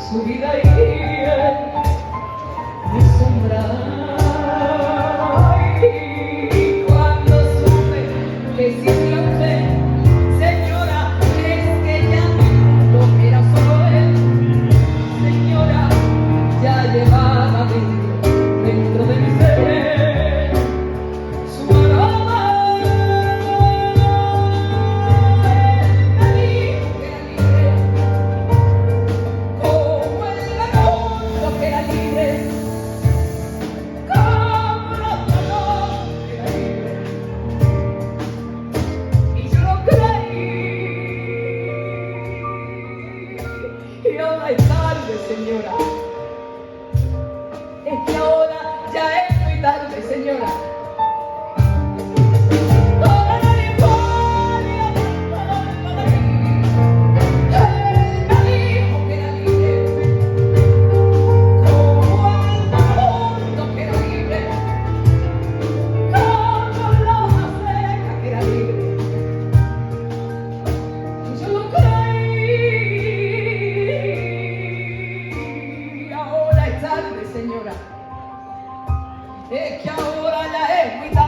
su vida y mi sombra. Y cuando supe que sintió usted, señora, es que ya mi mundo era solo él. Señora, ya llevaba dentro de mi ser su aroma. Me dijo que era libre, como el vagabundo que era libre, como el ladrón que era libre. Y yo lo creí. Y ahora es tarde, señora. Es que ahora ya es muy tarde, señora. Ahora no le importa para mí. Él me dijo que era libre, como el vagabundo que era libre, como la hoja seca que era libre. Y yo lo creí. Ahora es tarde, señora. Es que ahora ya es muy tarde.